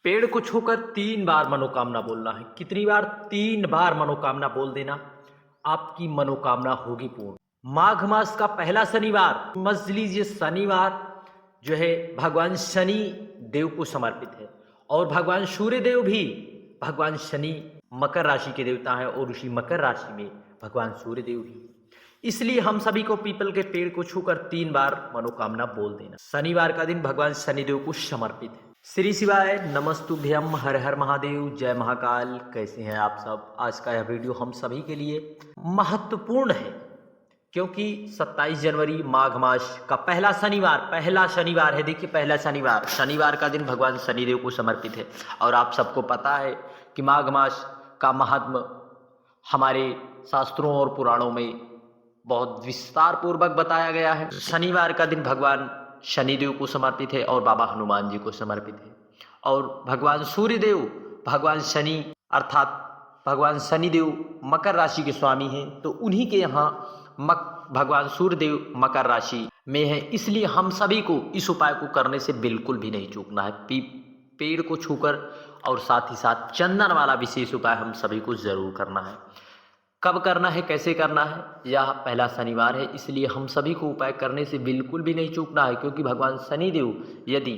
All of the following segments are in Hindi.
पेड़ को छूकर 3 बार मनोकामना बोलना है। कितनी बार? 3 बार मनोकामना बोल देना, आपकी मनोकामना होगी पूर्ण। माघ मास का पहला शनिवार, समझ लीजिए शनिवार जो है भगवान शनि देव को समर्पित है। और भगवान सूर्य देव भी भगवान शनि मकर राशि के देवता हैं और उसी मकर राशि में भगवान सूर्य देव भी। इसलिए हम सभी को पीपल के पेड़ को छूकर 3 बार मनोकामना बोल देना। शनिवार का दिन भगवान शनिदेव को समर्पित है। श्री शिवाय नमस्तुभ्यम, हर हर महादेव, जय महाकाल। कैसे हैं आप सब? आज का यह वीडियो हम सभी के लिए महत्वपूर्ण है क्योंकि 27 जनवरी माघ मास का पहला शनिवार है। देखिए, पहला शनिवार का दिन भगवान शनिदेव को समर्पित है। और आप सबको पता है कि माघ मास का महात्म हमारे शास्त्रों और पुराणों में बहुत विस्तार पूर्वक बताया गया है। शनिवार का दिन भगवान शनिदेव को समर्पित है और बाबा हनुमान जी को समर्पित है। और भगवान सूर्यदेव भगवान शनि अर्थात भगवान शनिदेव मकर राशि के स्वामी हैं, तो उन्हीं के यहाँ भगवान सूर्यदेव मकर राशि में है। इसलिए हम सभी को इस उपाय को करने से बिल्कुल भी नहीं चूकना है। पेड़ को छूकर और साथ ही साथ चंदन वाला विशेष उपाय हम सभी को जरूर करना है। कब करना है, कैसे करना है? यह पहला शनिवार है, इसलिए हम सभी को उपाय करने से बिल्कुल भी नहीं चूकना है। क्योंकि भगवान शनिदेव यदि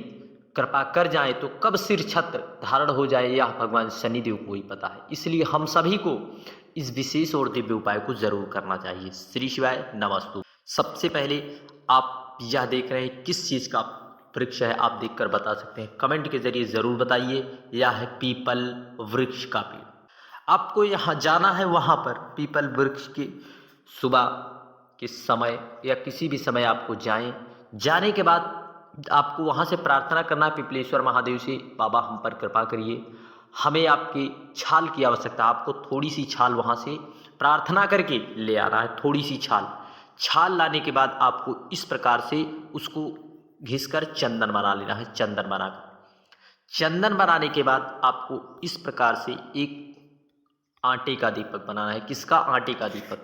कृपा कर जाए तो कब सिर छत्र धारण हो जाए यह भगवान शनिदेव को ही पता है। इसलिए हम सभी को इस विशेष और दिव्य उपाय को जरूर करना चाहिए। श्री शिवाय नमस्तु। सबसे पहले आप यह देख रहे हैं किस चीज़ का वृक्ष है, आप देखकर बता सकते हैं। कमेंट के जरिए ज़रूर बताइए। यह है पीपल वृक्ष का पेड़। आपको यहाँ जाना है, वहाँ पर पीपल वृक्ष के सुबह के समय या किसी भी समय आपको जाने के बाद आपको वहाँ से प्रार्थना करना है पिपलेश्वर महादेव से, बाबा हम पर कृपा करिए, हमें आपकी छाल की आवश्यकता। आपको थोड़ी सी छाल वहाँ से प्रार्थना करके ले आना है। थोड़ी सी छाल लाने के बाद आपको इस प्रकार से उसको घिसकर चंदन बना लेना है। चंदन बनाने के बाद आपको इस प्रकार से एक आटे का दीपक बनाना है। किसका? आटे का दीपक।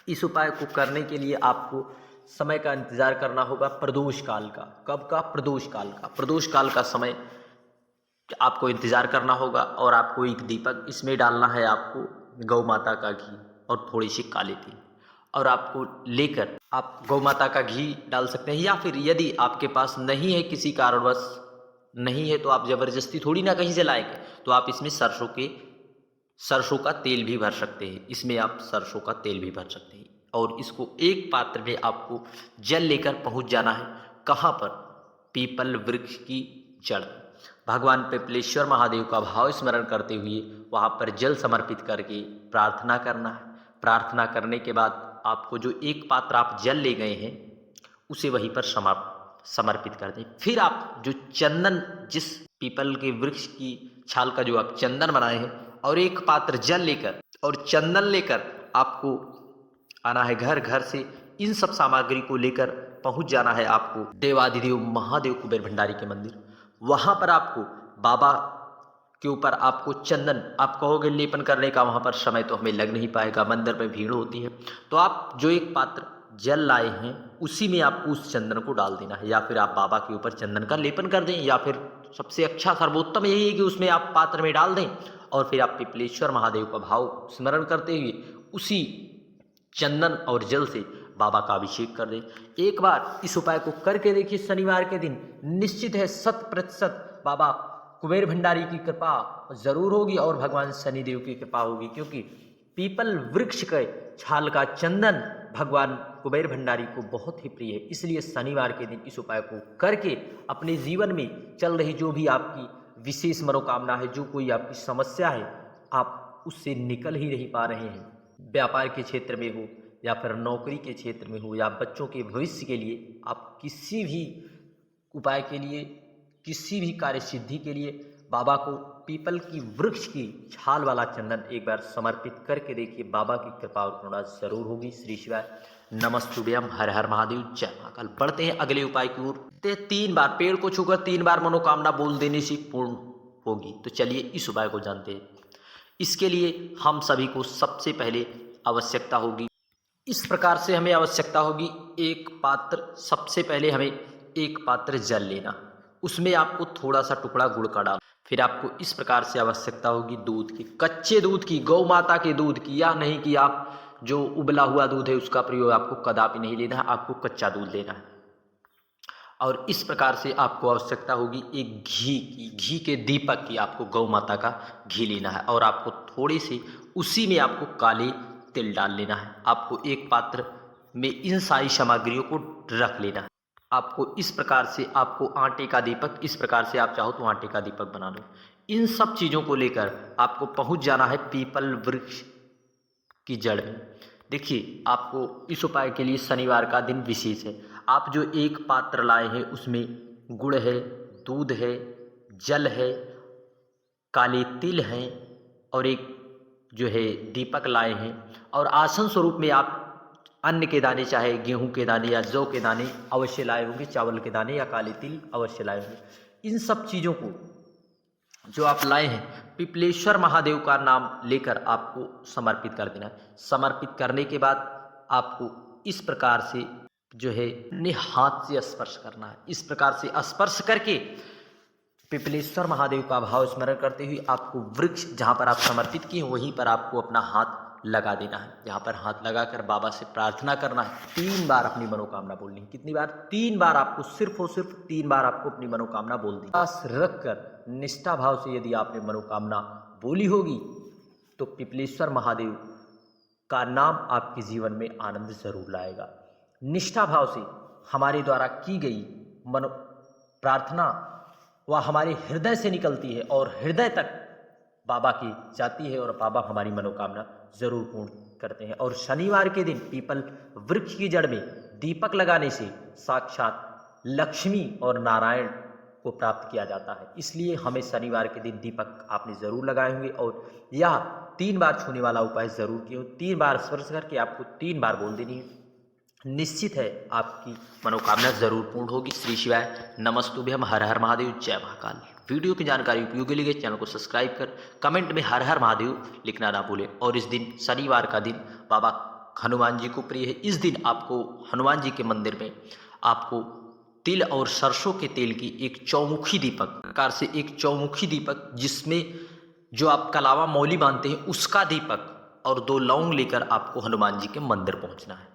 इस उपाय को करने के लिए आपको समय का इंतजार करना होगा, प्रदोष काल का। कब का? प्रदोष काल का। प्रदोष काल का समय आपको इंतजार करना होगा। और आपको एक दीपक, इसमें डालना है आपको गौ माता का घी और थोड़ी सी काली तिल। और आपको लेकर आप गौ माता का घी डाल सकते हैं, या फिर यदि आपके पास नहीं है, किसी कारणवश नहीं है, तो आप जबरदस्ती थोड़ी ना कहीं से लाएंगे, तो आप इसमें सरसों का तेल भी भर सकते हैं। इसमें आप सरसों का तेल भी भर सकते हैं। और इसको एक पात्र में आपको जल लेकर पहुंच जाना है। कहाँ पर? पीपल वृक्ष की जड़। भगवान पिपलेश्वर महादेव का भाव स्मरण करते हुए वहाँ पर जल समर्पित करके प्रार्थना करना है। प्रार्थना करने के बाद आपको जो एक पात्र आप जल ले गए हैं उसे वहीं पर समर्पित कर दें। फिर आप जो चंदन, जिस पीपल के वृक्ष की छाल का जो आप चंदन बनाए हैं, और एक पात्र जल लेकर और चंदन लेकर आपको आना है घर से। इन सब सामग्री को लेकर पहुंच जाना है आपको देवाधिदेव महादेव कुबेर भंडारी के मंदिर। वहां पर आपको बाबा के ऊपर आपको चंदन, आप कहोगे लेपन करने का, वहां पर समय तो हमें लग नहीं पाएगा, मंदिर में भीड़ होती है, तो आप जो एक पात्र जल लाए हैं उसी में आपको उस चंदन को डाल देना है। या फिर आप बाबा के ऊपर चंदन का लेपन कर दें, या फिर सबसे अच्छा सर्वोत्तम यही है कि उसमें आप पात्र में डाल दें। और फिर आप पिपलेश्वर महादेव का भाव स्मरण करते हुए उसी चंदन और जल से बाबा का अभिषेक कर दें। एक बार इस उपाय को करके देखिए, शनिवार के दिन निश्चित है 100% बाबा कुबेर भंडारी की कृपा जरूर होगी और भगवान शनिदेव की कृपा होगी। क्योंकि पीपल वृक्ष के छाल का चंदन भगवान कुबेर भंडारी को बहुत ही प्रिय है। इसलिए शनिवार के दिन इस उपाय को करके अपने जीवन में चल रही जो भी आपकी विशेष मनोकामना है, जो कोई आपकी समस्या है, आप उससे निकल ही नहीं पा रहे हैं, व्यापार के क्षेत्र में हो या फिर नौकरी के क्षेत्र में हो या बच्चों के भविष्य के लिए, आप किसी भी उपाय के लिए, किसी भी कार्य सिद्धि के लिए बाबा को पीपल की वृक्ष की छाल वाला चंदन एक बार समर्पित करके देखिए, बाबा की कृपा और करुणा जरूर होगी। श्री शिवाय नमस्तुभ्यम, हर हर महादेव, जय महाकाल। बढ़ते हैं अगले उपाय की ओर। 3 बार पेड़ को छूकर 3 बार मनोकामना बोल देने से पूर्ण होगी। तो चलिए इस उपाय को जानते हैं। इसके लिए हम सभी को सबसे पहले आवश्यकता होगी, इस प्रकार से हमें आवश्यकता होगी एक पात्र। सबसे पहले हमें एक पात्र जल लेना, उसमें आपको थोड़ा सा टुकड़ा गुड़ का डाल, फिर आपको इस प्रकार से आवश्यकता होगी दूध की, कच्चे दूध की, गौ माता के दूध की, या नहीं कि आप जो उबला हुआ दूध है उसका प्रयोग आपको कदापि नहीं लेना है, आपको कच्चा दूध लेना है। और इस प्रकार से आपको आवश्यकता होगी एक घी की, घी के दीपक की, आपको गौ माता का घी लेना है और आपको थोड़े से उसी में आपको काले तिल डाल लेना है। आपको एक पात्र में इन सारी सामग्रियों को रख लेना है। आपको इस प्रकार से आपको आटे का दीपक, इस प्रकार से आप चाहो तो आटे का दीपक बना लो। इन सब चीज़ों को लेकर आपको पहुंच जाना है पीपल वृक्ष की जड़ में। देखिए, आपको इस उपाय के लिए शनिवार का दिन विशेष है। आप जो एक पात्र लाए हैं उसमें गुड़ है, दूध है, जल है, काले तिल हैं और एक जो है दीपक लाए हैं, और आसन स्वरूप में आप अन्न के दाने, चाहे गेहूं के दाने या जौ के दाने अवश्य लाए होंगे, चावल के दाने या काले तिल अवश्य लाए होंगे। इन सब चीज़ों को जो आप लाए हैं पिपलेश्वर महादेव का नाम लेकर आपको समर्पित कर देना है। समर्पित करने के बाद आपको इस प्रकार से जो है अपने हाथ से स्पर्श करना है। इस प्रकार से स्पर्श करके पिपलेश्वर महादेव का भाव स्मरण करते हुए आपको वृक्ष जहाँ पर आप समर्पित किए वहीं पर आपको अपना हाथ लगा देना है। यहाँ पर हाथ लगाकर बाबा से प्रार्थना करना है। 3 बार अपनी मनोकामना बोलनी है। कितनी बार? 3 बार आपको, सिर्फ और सिर्फ 3 बार आपको अपनी मनोकामना बोल दी। पास रख कर निष्ठा भाव से यदि आपने मनोकामना बोली होगी तो पिपलेश्वर महादेव का नाम आपके जीवन में आनंद जरूर लाएगा। निष्ठा भाव से हमारे द्वारा की गई मनो प्रार्थना वह हमारे हृदय से निकलती है और हृदय तक बाबा की जाती है और बाबा हमारी मनोकामना जरूर पूर्ण करते हैं। और शनिवार के दिन पीपल वृक्ष की जड़ में दीपक लगाने से साक्षात लक्ष्मी और नारायण को प्राप्त किया जाता है। इसलिए हमें शनिवार के दिन दीपक आपने जरूर लगाए होंगे और यह 3 बार छूने वाला उपाय जरूर किए। 3 बार स्पर्श करके आपको 3 बार बोल देनी है। निश्चित है आपकी मनोकामना जरूर पूर्ण होगी। श्री शिवाय नमस्तुभ्यम, हर हर महादेव, जय महाकाल। वीडियो की जानकारी उपयोगी लगे चैनल को सब्सक्राइब कर कमेंट में हर हर महादेव लिखना ना भूलें। और इस दिन शनिवार का दिन बाबा हनुमान जी को प्रिय है। इस दिन आपको हनुमान जी के मंदिर में आपको तिल और सरसों के तेल की एक चौमुखी दीपक, प्रकार से एक चौमुखी दीपक जिसमें जो आप कलावा मौली बांधते हैं उसका दीपक और 2 लौंग लेकर आपको हनुमान जी के मंदिर पहुंचना है।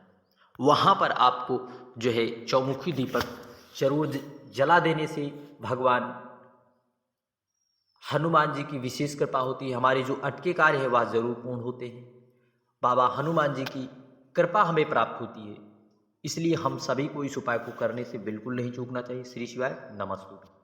वहाँ पर आपको जो है चौमुखी दीपक जरूर जला देने से भगवान हनुमान जी की विशेष कृपा होती है। हमारे जो अटके कार्य है वह जरूर पूर्ण होते हैं। बाबा हनुमान जी की कृपा हमें प्राप्त होती है। इसलिए हम सभी को इस उपाय को करने से बिल्कुल नहीं चूकना चाहिए। श्री शिवाय नमस्तुभ्यम।